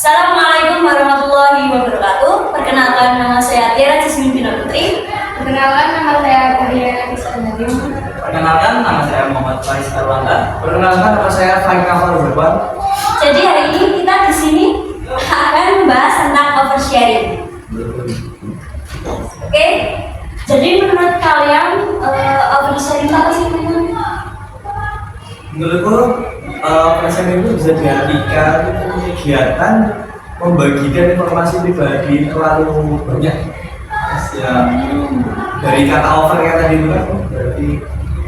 Assalamualaikum warahmatullahi wabarakatuh. Perkenalkan, nama saya Tiara Jasmine Vina Putri. Perkenalkan, nama saya Kariana Kisah Nadim. Perkenalkan, nama saya Muhammad Faiz Arwanda. Perkenalkan, nama saya Faik Nafar Urban. Jadi hari ini kita di sini akan membahas tentang oversharing. Oke, jadi menurut kalian oversharing apa sih? Menurutku, presiden itu bisa diartikan kegiatan membagikan informasi pribadi terlalu banyak. Ya, dari kata over yang tadi itu kan berarti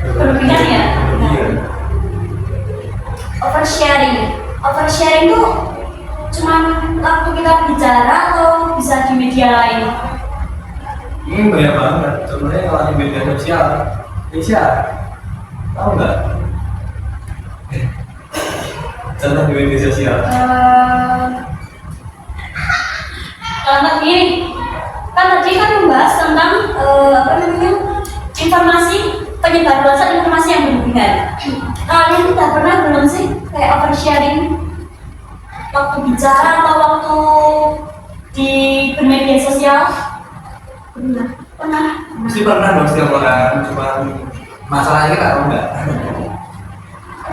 Berlebihan ya? berlebihan. Oversharing itu cuma waktu kita bicara atau bisa di media lain? Ini banyak banget. Contohnya kalau di media sosial, Indonesia, tahu nggak? Contoh di media sosial. Contoh gini, kan tadi kan membahas tentang informasi penyebarluasan informasi yang berlebihan. Kalian tidak pernah belum sih kayak oversharing waktu bicara atau waktu di bermedia sosial? Pernah. Mesti pernah dong setiap orang, cuma masalahnya kan enggak.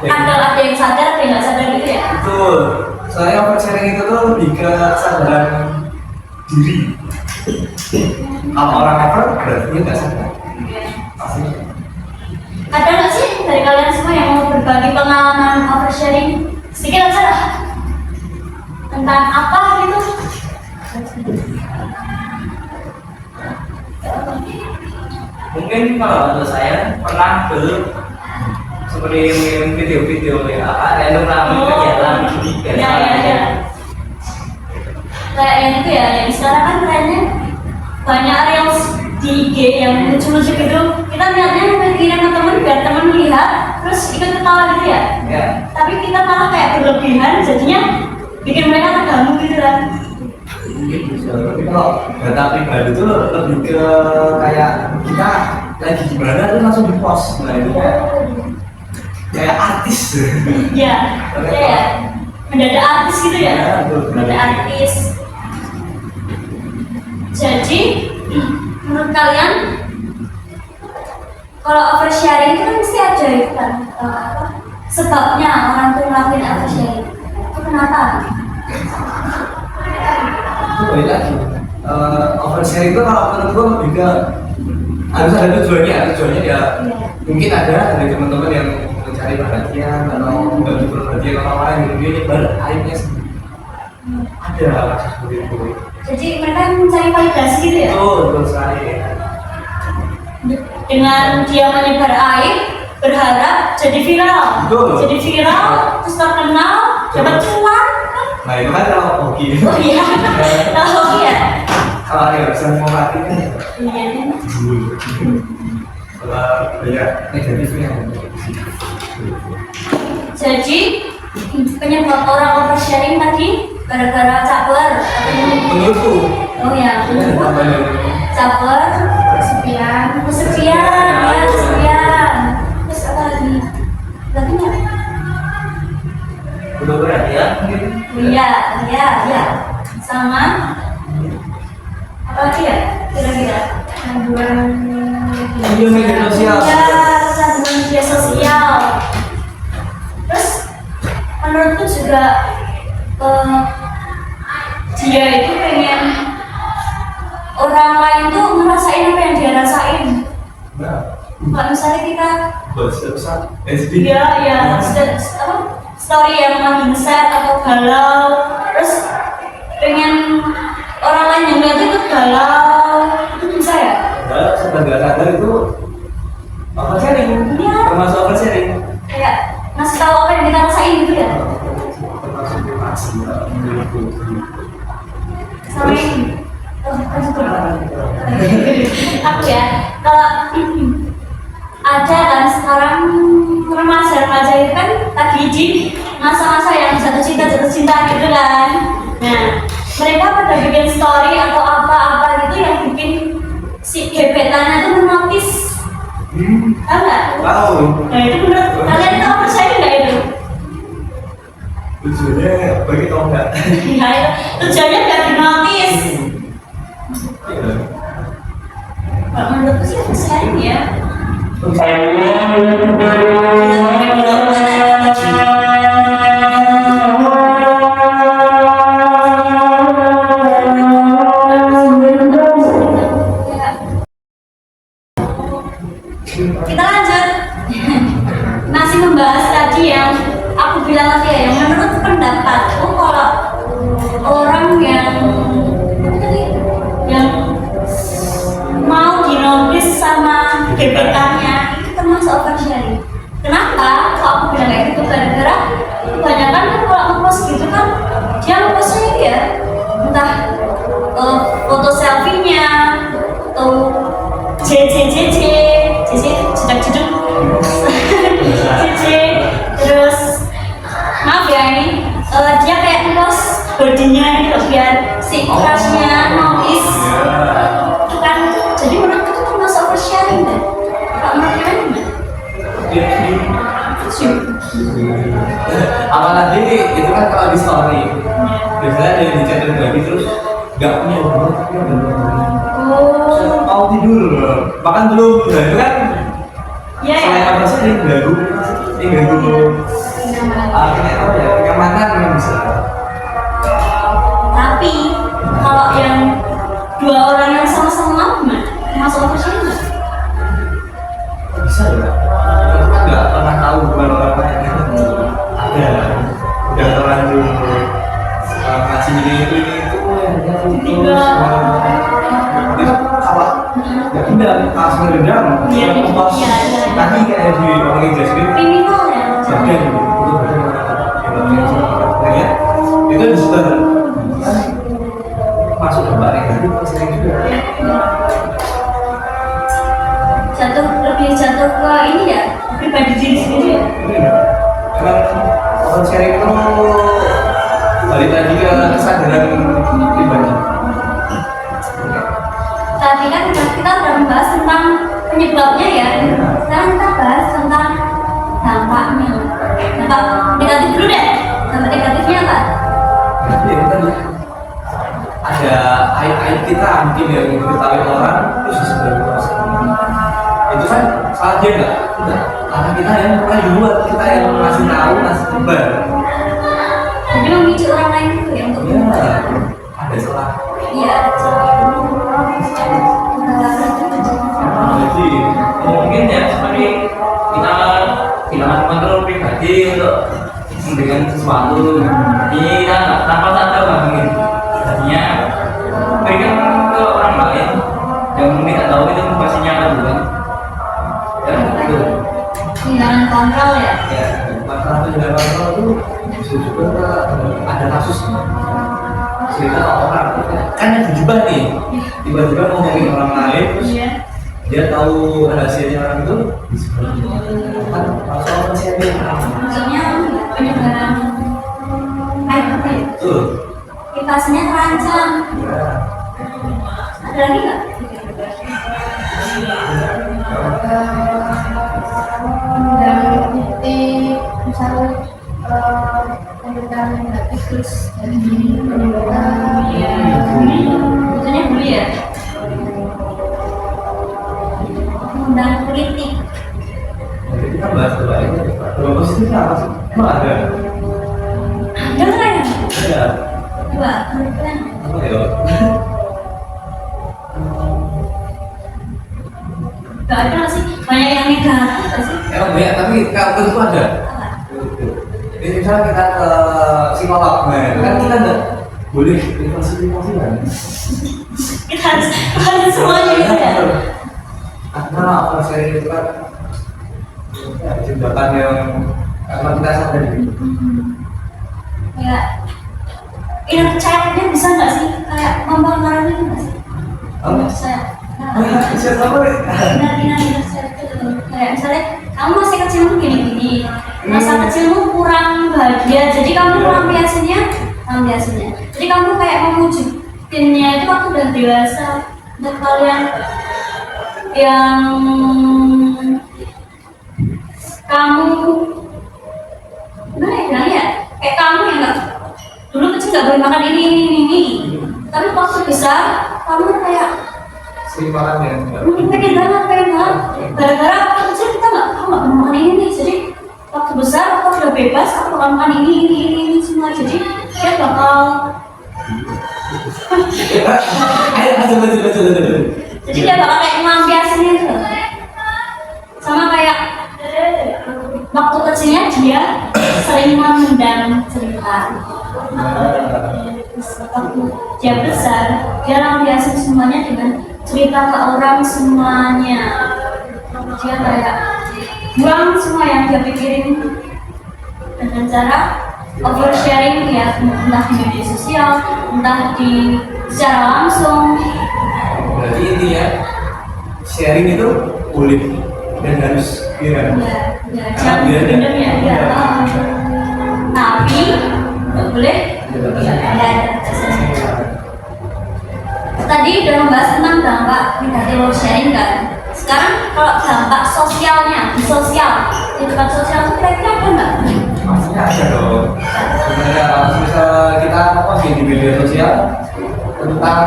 Ada yang sadar, ada yang nggak sadar gitu ya? Betul. Soalnya oversharing itu tuh lebih ke kesadaran diri. Kalau orang over berarti dia nggak sadar. Pasti. Ada nggak sih dari kalian semua yang mau berbagi pengalaman oversharing sedikit aja lah tentang apa gitu? Mungkin kalau untuk saya pernah dulu seperti video-video ya random rame kegiatan di Ya. Kayak yang itu ya, yang sekarang kan trennya banyak reels di IG yang lucu-lucu gitu. Kita lihatnya kirim ke teman biar teman lihat, terus ikut ketawa gitu ya. Ya. Tapi kita malah kayak berlebihan, jadinya bikin mereka terganggu gitu kan. Mungkin bisa. Tapi kalau data pribadi itu lebih ke kayak kita lagi gimana tuh langsung di post. Nah itu kayak artis. Iya, ya. Mendadak artis gitu ya. Ya, betul. Mendadak artis. Jadi, menurut kalian kalau oversharing itu kan mesti ada itu kan sebabnya orang tuh ngelakuin oversharing. Itu kenapa? Itu balik lagi. Oversharing itu kalau menurut gue lebih ke harus ada tujuannya ya. Mungkin ada dari teman-teman yang mencari perhatian atau membagi perhatian orang lain gitu, dia nyebar aibnya sendiri. Ada seperti itu. Jadi mereka mencari validasi gitu ya. Betul sekali. Dengan dia menyebar aib, berharap jadi viral. Betul. Jadi viral, terus terkenal, dapat cuan. Nah itu kan kalau hoki. Oh iya, tahu ya. Kalau ada yang mau mati kan Iya. kalau banyak negatifnya. Jadi penyebab orang oversharing tadi gara-gara caper Menurutku. oh ya, caper, kesepian, terus apa lagi? Lagi nggak? Udah perhatian mungkin. Iya, sama apa lagi ya? Kira-kira Media sosial. Ya, kecanduan media sosial. Terus menurutku juga dia itu pengen orang lain tuh ngerasain apa yang dia rasain. Nah, Kalau misalnya kita besar SD. ya story yang lagi nge-share atau galau, terus pengen orang lain yang lihat itu galau, itu bisa ya? Padahal sebagai sadar itu oversharing. Iya. Termasuk oversharing. Kayak ngasih tahu apa yang kita rasain gitu ya? Termasuk privasi menurutku. Sorry. Aku ya, kalau ada kan sekarang remaja itu kan lagi di masa-masa yang jatuh cinta gitu kan. Nah, mereka pada bikin story atau apa-apa gitu yang bikin si gebetannya tuh menotis. Tahu nggak? Tahu. Nah itu menurut kalian itu apa saya nggak itu? Lucu tujuannya bagi tau nggak? Ya, tujuannya biar dinotis. Kalau menurutku sih aku sharing ya. Kita lanjut. Masih membahas tadi yang aku bilang tadi ya, yang menurut pendapatku kalau orang yang mau dinotis sama gebetannya itu termasuk oversharing. Kenapa? Kalau aku bilang kayak gitu gara-gara kebanyakan kan kalau ngepost gitu kan dia ngepostnya itu ya entah foto selfie-nya atau JJJJ jedak-jeduk JJ terus maaf ya ini dia kayak ngepost bodinya gitu biar si crush-nya notice kan, jadi menurutku itu termasuk oversharing deh. Kalau menurut kalian Apalagi itu kan kalau di story biasanya ada yang dicatat lagi terus nggak punya hubungan tapi ada oh mau tidur bahkan belum nah itu kan iya ya. selain apa sih ini ganggu kayak apa ya kenyamanan yang bisa Tapi kalau yang dua orang yang sama-sama mau gimana? Masuk oversharing nggak? bisa ya aku nggak pernah tahu bukan orang lain ada udah terlanjur ngasih ini itu Tiga. itu apa nggak pindah langsung dendam Iya, pas iya, iya. tadi kayak di orang Inggris gitu Kriminal ya? jadi ya itu sudah masuk ke balik itu sering juga Lebih jatuh ke ini ya, pribadi diri sendiri ya? emang orang sharing itu balik lagi ke kesadaran pribadi Tadi kan kita udah membahas tentang penyebabnya ya. Sekarang kita bahas tentang dampaknya. Dampak negatif dulu deh. Dampak negatifnya apa? ya kita ada aib-aib kita mungkin yang diketahui orang terus sebenarnya itu kan salah dia nggak karena kita yang mulai duluan kita yang ngasih tahu ngasih kabar Jadi memicu orang lain itu ya untuk ya ada salah iya. Jadi mungkin ya seperti kita kehilangan kontrol pribadi untuk dengan sesuatu ini kita tanpa sadar lah mungkin jadinya berikan ke orang lain yang mungkin tidak tahu itu pastinya kan bukan ya itu Kehilangan kontrol ya. ya masalah penjelasan kontrol itu bisa juga ada kasus cerita orang kan yang berjubah nih tiba-tiba ngomongin orang lain terus Iya. dia tahu rahasianya orang itu kan masalah rahasianya Maksudnya penyebaran aib apa ya? tuh Privasinya terancam. Ada lagi nggak? Dan bukti misalnya pemberitaan negatif terus dari pemberitaan Iya. Maksudnya dulu ya. Undang politik. jadi kita bahas kebaiknya dua positifnya apa sih emang ada Ada nggak ya? ada Dua. Menurut kalian? apa ya Nggak ada nggak sih? Banyak yang negatif nggak sih? emang banyak tapi kalau itu ada Apa? jadi misalnya kita ke psikolog nah itu kan kita nggak boleh investasi kan Kita harus semuanya gitu ya. karena apa saya itu kan ya, jembatan yang karena kita sadar gitu Ya, inner child-nya bisa nggak sih kayak mempengaruhi nggak sih? apa Saya, siapa boleh inner child itu kayak misalnya kamu masih kecilmu gini-gini, masa kecilmu kurang bahagia, jadi kamu lampiasinnya, jadi kamu kayak mewujudinnya itu waktu udah dewasa. Untuk kalian yang kamu gimana ya bilangnya ya? Kayak kamu yang nggak boleh makan ini. Tapi waktu besar kamu kayak sering makan ya. pengen banget. Gara-gara waktu kecil kita nggak mau makan ini nih. Jadi waktu besar aku udah bebas, aku bakal makan ini semua. Jadi dia bakal Ayo baca. jadi dia bakal kayak melampiaskannya gitu. Sama kayak waktu kecilnya dia sering memendam cerita. Waktu dia besar, dia lampiasin semuanya dengan cerita ke orang semuanya. Dia kayak buang semua yang dia pikirin dengan cara oversharing ya, entah di media sosial, entah di secara langsung. Berarti intinya sharing itu boleh dan harus Ya, Karena jangan dia ada- pendem ya. Tapi nggak boleh. Ya. Tadi udah membahas tentang dampak negatif sharing kan. Sekarang kalau dampak sosialnya di sosial, kehidupan sosial itu kira-kira ada nggak? Maksudnya ada dong. Sebenarnya kalau misalnya kita posting di media sosial tentang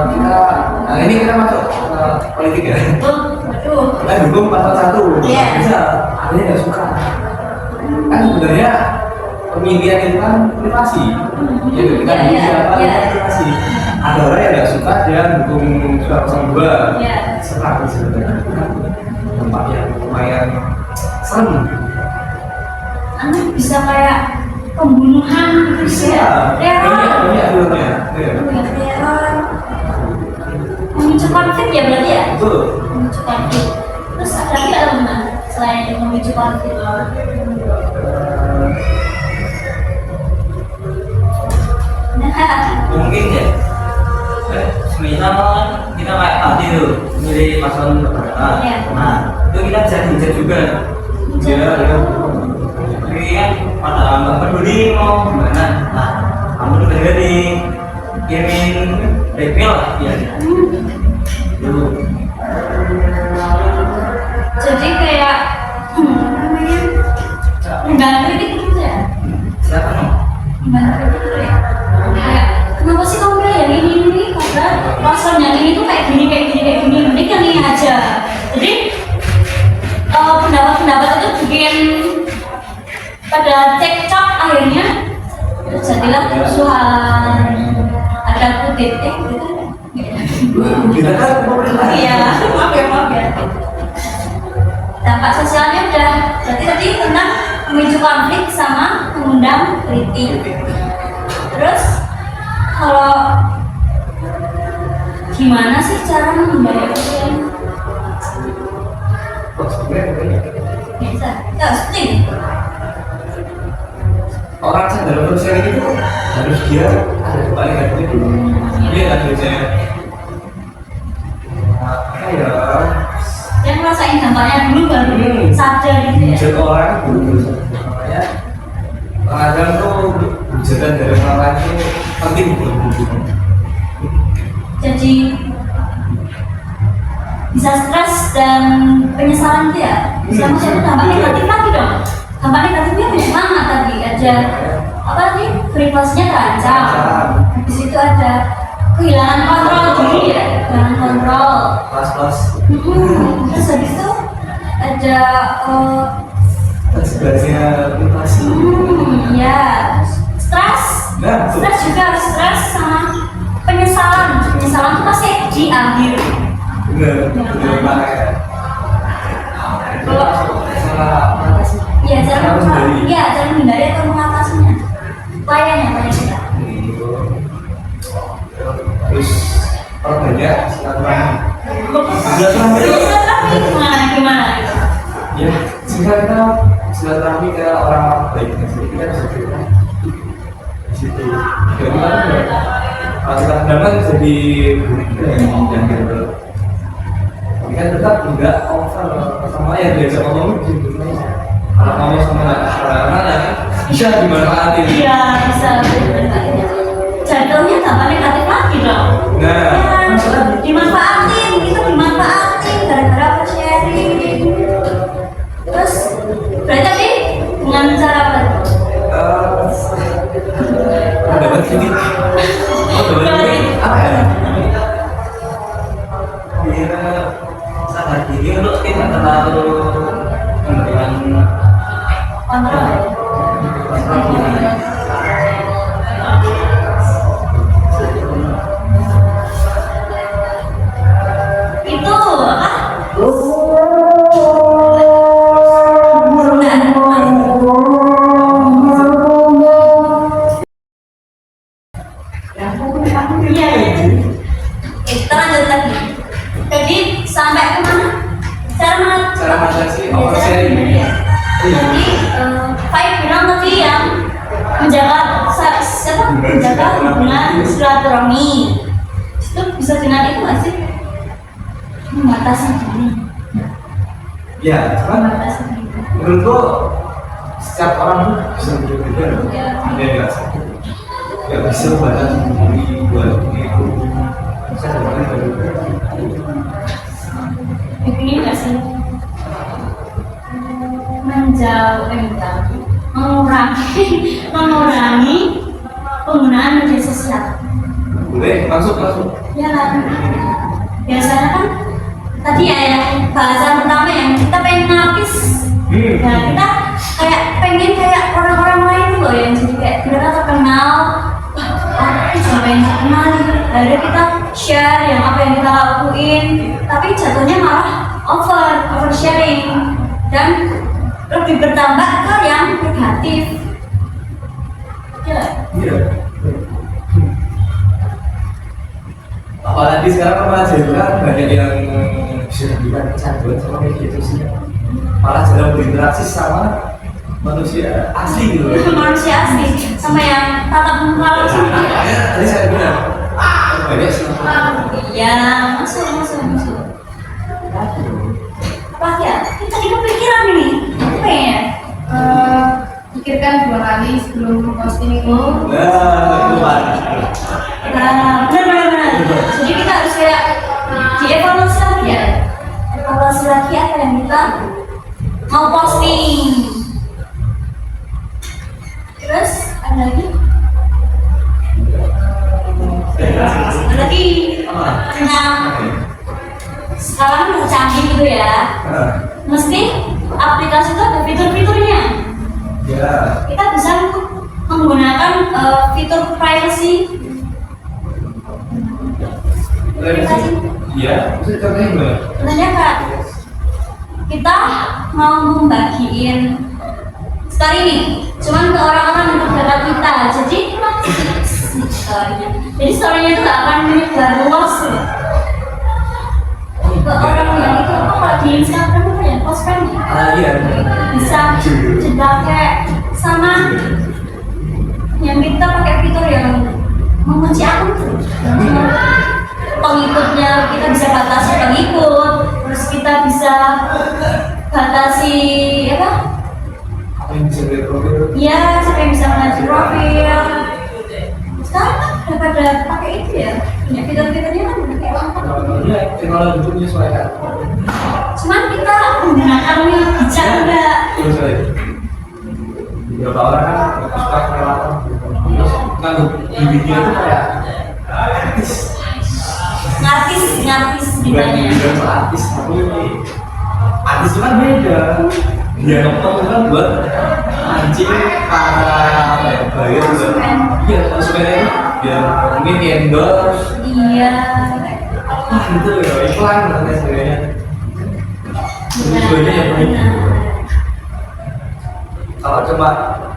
kita, nah ini kita masuk politik ya. Aduh. Kita dukung pasal 1. Iya. Bisa, ada yang nggak suka. Kan sebenarnya pemilihan itu kan privasi. Ya kita Iya, dukung iya, siapa iya. itu privasi. Ada orang yang nggak suka dia dukung suara 02. Iya. Serah sebenarnya. Tempat yang lumayan serem. Anu bisa kayak pembunuhan gitu ya. Banyak filmnya. Iya. Teror. Memicu konflik ya berarti ya? Betul. Memicu konflik. Terus ada lagi nggak teman-teman selain memicu konflik? Mungkin ya semisal kita kayak tadi tuh milih paslon tertentu. Iya. Nah itu kita bisa dihujat juga. Iya, iya. Jadi kan pada nggak peduli mau gimana. Nah kamu tuh berarti kirimin blackmail lah ya. Dulu Jadi kayak namanya mengganggu kritik gitu ya? siapa no? Mengganggu kritik gitu ya? Kayak kenapa sih kamu pilih yang ini? Karena paslon yang ini tuh kayak gini, mending yang ini aja. Jadi pendapat-pendapat itu bikin pada cekcok akhirnya terjadilah kerusuhan, ada kudeta gitu. Kita kan pemerintah. Iya, maaf ya. Dampak sosialnya udah berarti tadi tentang memicu konflik sama mengundang kritik. Terus kalau gimana sih cara menghindari kritik? Oh, sebenarnya Bisa, ya penting. orang sadar sosial itu harus dia ada kebalikan itu. Dia nggak bisa apa ya? Yang ngerasain dampaknya dulu baru sadar gitu ya. Hujat orang dulu makanya kadang tuh hujatan dari orang lain itu penting buat hubungan. Jadi bisa stres dan penyesalan gitu ya. Bisa maksudnya dampak negatif lagi dong. Dampak negatifnya banyak banget tadi. Ada apa tadi? Privasinya terancam. Habis itu ada kehilangan kontrol diri ya, kehilangan kontrol. Plus Terus habis itu ada sebenarnya privasi. ya stres. Nah, betul. Stres juga stres sama penyesalan. Penyesalan itu pasti di akhir. Benar banget. Kalau Salah apa sih? iya Harus dari- cara menghindari atau mengatasinya. Upayanya kita. Terus perbanyak silaturahmi. Gimana? Ya, sehingga kita silaturahmi ke orang-orang baik dan sedikit kita bisa cerita di situ. Jadi kan kalau kita sedangkan jadi buruk dan gitu. Tapi kan tetap enggak over sama yang diajak ngomong gitu. Kalau ngomong sama orang-orang ya bisa dimanfaatin. Iya bisa. Jatuhnya dampak negatif lagi dong. Nah, Ya, dimanfaatin, kita dimanfaatin gara-gara sharing. Terus berarti tadi dengan cara apa? sini. Oh, ini apa ya? Dia sadar diri untuk tidak terlalu memberikan kontrol. Itu apa? Iya, kita lanjut lagi. Jadi sampai kemana? Cara mengatasi oversharing. Jadi Faik bilang tadi yang menjaga hubungan silaturahmi itu bisa dengan itu nggak sih? Membatasi diri. Ya, cuman Membatasi diri. menurutku setiap orang tuh bisa berbeda loh. Ya. Ada yang nggak sakit, nggak bisa membatasi diri buat itu. Bisa membatasi diri. Ini nggak sih? Mengurangi penggunaan media sosial. Boleh, masuk. Ya kan? Biasanya kan tadi ya yang bahasan pertama yang kita pengen ngapis. Nah kita kayak pengen kayak orang-orang lain loh yang jadi kayak mereka terkenal. Aku juga pengen terkenal. Lalu kita share yang apa yang kita lakuin. Tapi jatuhnya malah over sharing dan lebih bertambah ke yang negatif. Ya. Iya. Apalagi sekarang remaja itu kan banyak yang bisa dibilang kecanduan sama media sosial. Malah jarang berinteraksi sama manusia asli gitu loh. Manusia asli sama yang tatap muka langsung. Tadi saya bilang banyak sih. Iya, masuk. Apa ya? Kita di kepikiran ini. Apa ya? Pikirkan 2 kali sebelum posting itu. Nah, itu parah. Nah, benar. Jadi kita harus kayak dievaluasi lagi ya. Evaluasi lagi apa yang kita mau posting. Terus ada lagi? Ada lagi tentang sekarang udah canggih gitu ya. Mesti aplikasi itu ada fitur-fiturnya. Ya. Kita bisa menggunakan fitur privacy. Iya, bisa contohnya gimana? Contohnya kak, kita mau membagiin story ini, cuman ke orang-orang yang terdekat kita. Jadi story-nya itu gak akan menyebar luas ke orang yang itu. Apa kalau di Instagram itu ya post friend ya? Iya. Bisa jeda kayak sama yang kita pakai fitur yang mengunci akun tuh. Pengikutnya kita bisa batasi pengikut, terus kita bisa batasi apa? Apa yang bisa dari profil? Ya, siapa yang bisa melihat profil. Sekarang kan udah pada pakai itu ya, punya fitur-fiturnya kan udah kayak lengkap. Iya, teknologi itu menyesuaikan. Cuman kita menggunakannya bijak enggak? Terus lagi. Beberapa orang kan suka kelewatan. Terus nganggep di video itu kayak Ngartis bukan ditanya. dibilang artis, tapi artis itu kan beda. Dia nonton kan buat mancing para apa ya, bayar juga. Iya, konsumennya itu biar mungkin endorse. Iya. Wah itu ya iklan dan lain sebagainya. Tujuannya ya begitu. Kalau cuma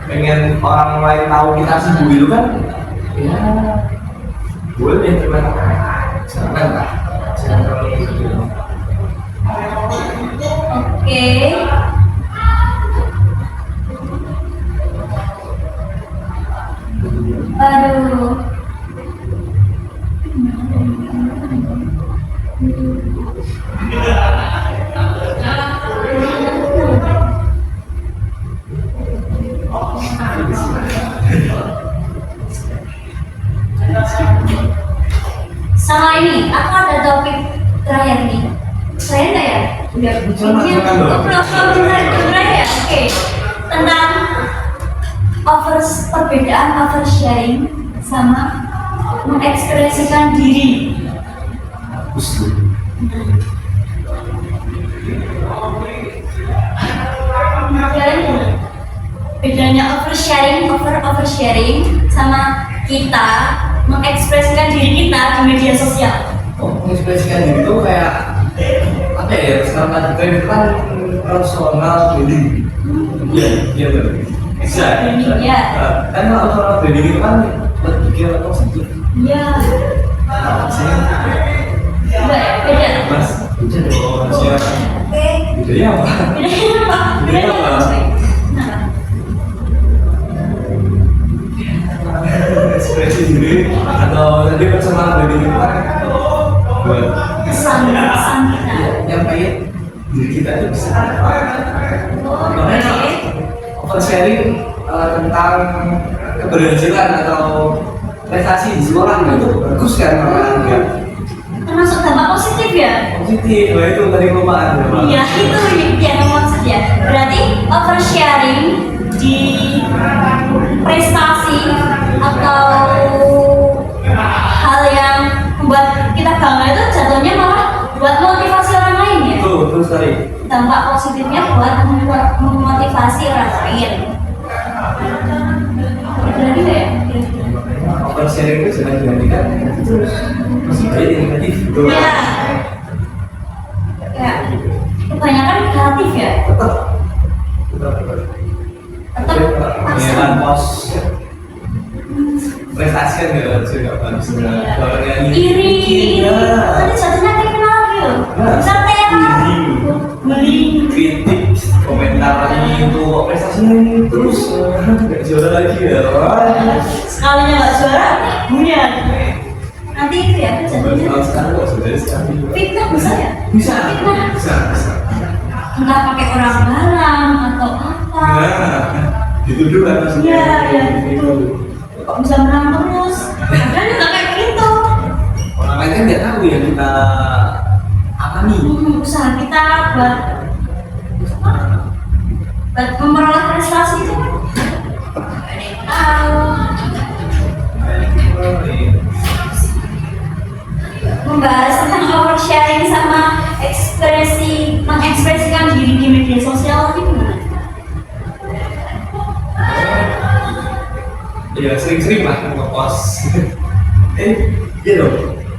pengen orang lain tahu kita sibuk itu kan, ya boleh cuma jangan lah, jangan terlalu gitu. Oke. Aduh. Sama ini, aku ada topik terakhir nih. Saya enggak ya? Udah. Silakan dong. Terakhir ya? Oke. Tentang perbedaan oversharing sama mengekspresikan diri. Bagus tuh. Bedanya oversharing sama kita mengekspresikan diri kita di media sosial. Oh, mengekspresikan diri itu kayak apa ya? Sekarang tadi itu kan personal branding. Iya, iya betul. Bisa. Iya. Kan kalau personal branding itu kan berpikir positif. Iya. Saya Beda. Mas, beda dong. Siapa? Bedanya apa? Bedanya apa? Bedanya apa? Ekspresi diri atau tadi personal branding itu kan buat Kesan kita. nyampein diri kita itu bisa. Makanya Oke. oversharing tentang keberhasilan atau prestasi di sekolah itu bagus kan makanya Termasuk dampak positif ya? positif. Nah itu tadi kelupaan. Iya, itu yang maksud ya. Berarti oversharing di prestasi atau hal yang membuat kita bangga itu jatuhnya malah buat motivasi orang lain ya. Betul sekali. Dampak positifnya buat memotivasi orang lain. Berarti ya? Oversharing itu jangan dijadikan terus masih banyak yang negatif. Betul. Iya. Ya, kebanyakan negatif ya. Tetap Tetap pengenalan pos prestasi kan juga bagus. iri tadi jatuhnya kriminal lagi loh. Bisa tenar beli Kritik komentar itu kok prestasinya ini terus nggak juara lagi ya. sekalinya nggak juara bunyat nanti itu ya jatuhnya Kalau sekarang kok sudah sekali. fitnah bisa ya Bisa. fitnah entah pakai orang barang atau apa Nah, itu dulu kan maksudnya. iya iya itu kok bisa menang terus kan nggak kayak gitu Orang lain kan nggak tahu ya kita apa nih. usaha kita buat memperoleh prestasi itu kan nggak ada yang tahu. Membahas tentang oversharing sama mengekspresikan diri di media sosial itu gimana? Ya sering-sering lah ngepost. Iya dong.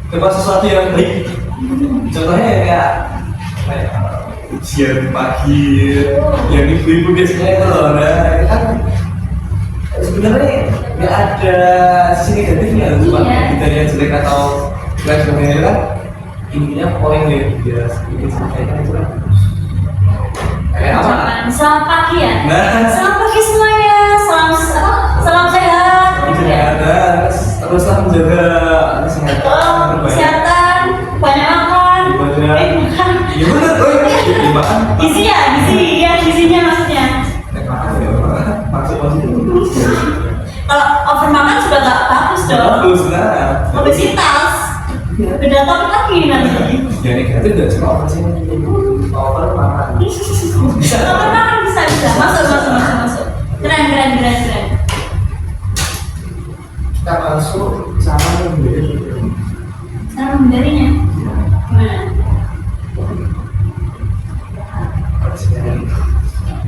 Ngepost sesuatu yang baik. Contohnya kayak ujian pagi yang ibu-ibu biasanya itu loh. Nah, itu kan sebenarnya nggak ada sisi negatifnya, cuma kita yang jelek atau jelek sebenarnya kan intinya poin yang dia sedikit sampaikan itu kan kayak apa? Selamat pagi ya. Nah. Selamat pagi semuanya. Salam sehat. Gitu ya. Teruslah menjaga kesehatan, Kesehatan, banyak makan. Makan. Iya benar, makan. Gizi ya, gizinya maksudnya. Makan ya, maksud itu. Kalau over makan sudah nggak bagus dong. Bagus nah. Obesitas. Beda topik lagi nanti. Ya negatif nggak cuma apa sih? Over makan. Over makan bisa. Masuk. Keren. Kita masuk sama yang Cara menghindarinya gimana?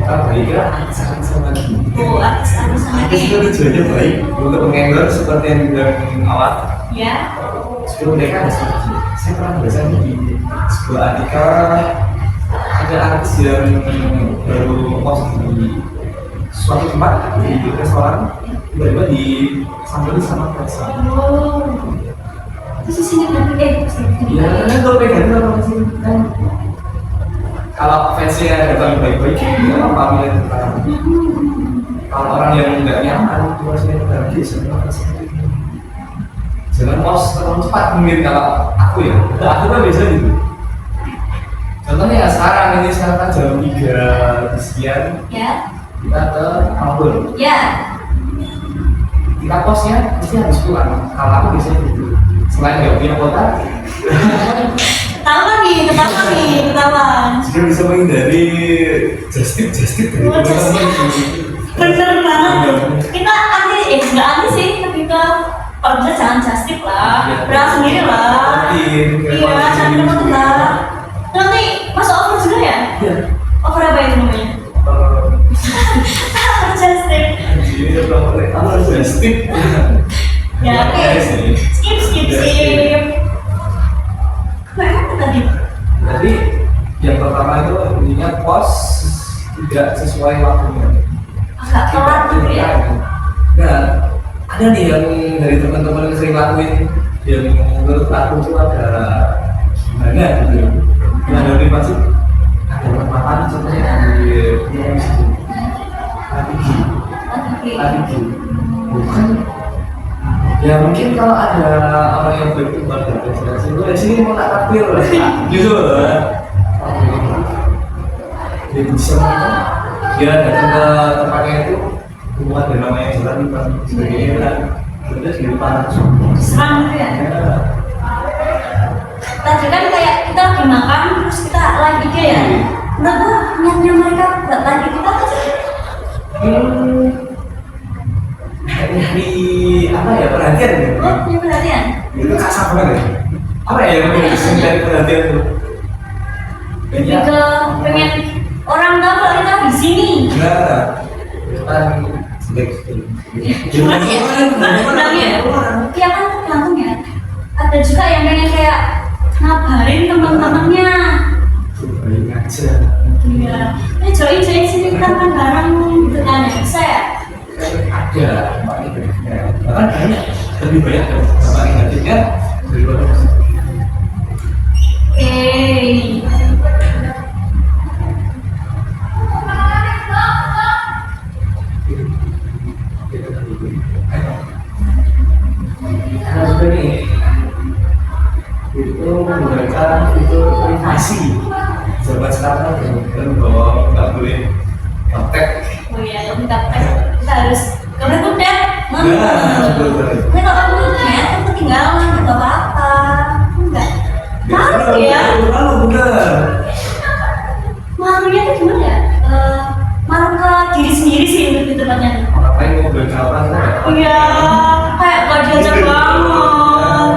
kita baik ya, sama Oh, artis sama itu tujuannya baik untuk mengendor seperti yang dibilang awal. ya. Sebelum mereka ada strategi. Saya pernah baca di sebuah artikel ada artis yang baru post di suatu tempat di restoran tiba-tiba disambut sama persa. Oh, itu sisinya berarti Ya kan kalau pengen itu apa sih kan? Kalau fansnya datang baik-baik, ya apa milih tentang. Kalau orang yang nggak nyaman, itu rasanya bahagia sebenarnya seperti itu. Jangan post terlalu cepat mungkin kalau aku ya. Aku kan biasa gitu. Contohnya ya sekarang kan jam 3 sekian ya. kita ke Malbon. Ya. Kita postnya pasti harus pulang. Kalau aku biasanya gitu. Selain nggak punya kota, ketahuan. jika bisa menghindari just tip dari Oh, just tip. teman-teman. Bener banget tuh. Kita nggak anti sih, lebih ke kalau bisa jangan just tip lah, Iya. berang sendiri lah. Iya, Iya, jangan ketemu lah. Nanti masuk over juga ya? Iya. Over apa itu namanya? Just tip. Ini udah mulai apa just tip? Ya, oke. Skip. Mana tadi? Jadi yang pertama itu intinya pos tidak sesuai waktunya. Agak telat gitu ya. Nah, ada nih yang dari teman-teman yang sering lakuin yang menurut aku tuh ada gimana gitu ya. Yang dari masuk ada makan contohnya di situ. Lagi bukan. Ya mungkin kalau ada orang yang berkembang dari sini, dari sini mau tak takbir lah, gitu loh. Dia bisa dia datang ke tempatnya itu hubungan dengan namanya jalan dan sebagainya dan udah di depan langsung. Serang gitu ya. Tadi kan kayak kita lagi makan terus kita live IG ya. Menurut gua niatnya mereka buat live kita apa sih? Di apa ya perhatian ya? Oh, punya perhatian. Itu kasar banget ya. Apa ya yang penting dari perhatian itu? Lebih ke pengen orang tahu kalau kita di sini. Nah, kan sedek. Gimana ya? Iya kan tergantung ya. Ada juga yang pengen kayak ngabarin teman-temannya. Baik aja. Iya. Join sini kita kan bareng gitu kan ya. Bisa ya? Ada bahkan banyak lebih banyak sama negatifnya daripada positif. Ada juga nih itu menggunakan fitur privasi. Zaman sekarang kan bahwa nggak boleh kontak. Oh iya, kita harus karena udah Nah, betul. ini kalau kamu net ketinggalan nggak apa-apa enggak malu ya Lalu bener. malunya tuh gimana ya malu ke diri sendiri sih lebih tepatnya Orang lain mau berbicara orang kan? iya kayak gak diajak banget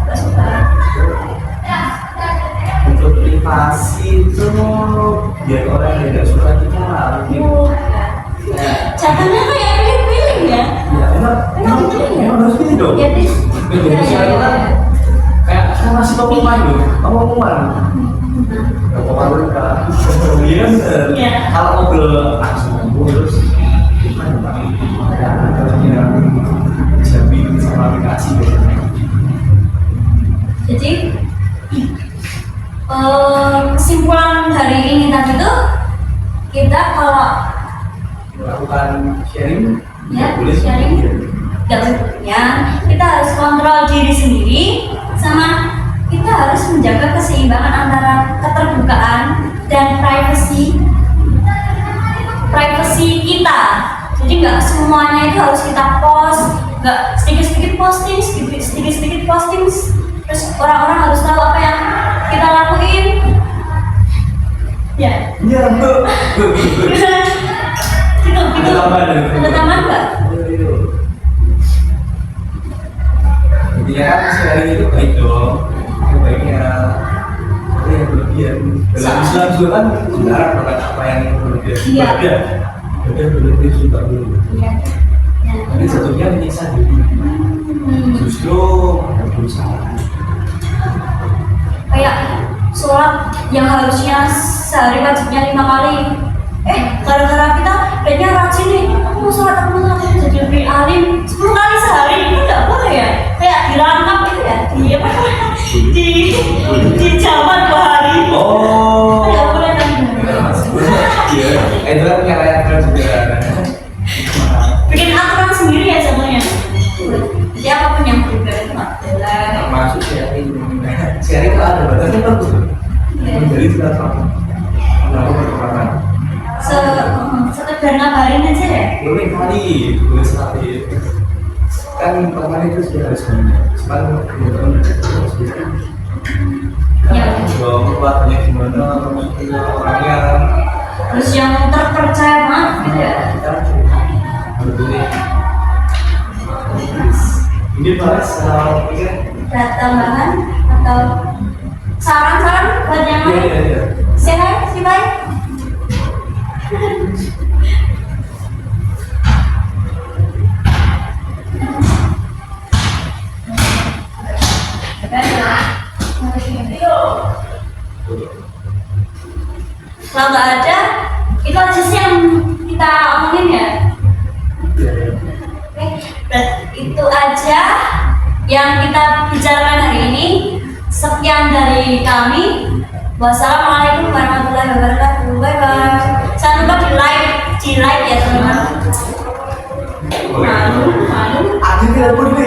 gak suka Untuk privasi itu biar orang yang tidak suka kita mungkin jatuhnya kayak pilih-pilih ya ya emang harus pilih dong. ya sih Indonesia itu kan kayak kan masih pengumuman loh, pengumuman. Gak pengumuman kan? Iya bener. Iya. Kalau mobil langsung ngumpul terus gimana? Ya katanya Jambi sama aplikasi biasanya. jadi kesimpulan hari ini tadi tuh kita kalau Melakukan sharing ya boleh sharing nggak boleh kita harus kontrol diri sendiri sama kita harus menjaga keseimbangan antara keterbukaan dan privasi kita jadi nggak semuanya itu harus kita post nggak sedikit-sedikit posting terus orang-orang harus tahu apa yang kita lakuin ya Iya betul. gitu ada tambahan nggak? Intinya kan sharing itu baik dong. Yang baiknya ada yang berlebihan. Dalam Islam juga kan dilarang melakukan apa yang berlebihan. Iya. Ada berlebihan juga dulu. Iya. Jadi satunya menyiksa diri. Justru berusaha. Kayak sholat yang harusnya sehari wajibnya 5 kali gara-gara kita kayaknya rajin nih aku mau sholat jadi lebih alim 10 kali sehari itu nggak boleh ya kayak dirangkap gitu ya di zaman 2 hari Oh. nggak boleh kan Iya. Itu kan menyalakan juga. bikin aturan sendiri ya jatuhnya jadi apapun yang berubah itu nggak boleh Termasuk sharing. Sharing itu ada batasnya bagus. Menjadi tidak sama. Kenapa perkembangan? Sekedar ngabarin aja ya Boleh kali, boleh sekali. Kan pertama itu sudah harus banyak. Cuman kemudian harus bisa. Ya. Bahwa perbuatannya gimana, maksudnya orangnya. terus yang terpercaya banget gitu ya Kita boleh. Ini bahas pikir. Ada tambahan atau saran-saran buat yang Iya, lain? iya, iya. Siapa sih, Bay? Kalau nggak ada, itu aja sih yang kita omongin ya. Oke, berarti itu aja yang kita bicarakan hari ini. Sekian dari kami. Wassalamualaikum warahmatullahi wabarakatuh. Bye bye. Jangan lupa di like ya teman-teman. Malu. Ada tidak boleh.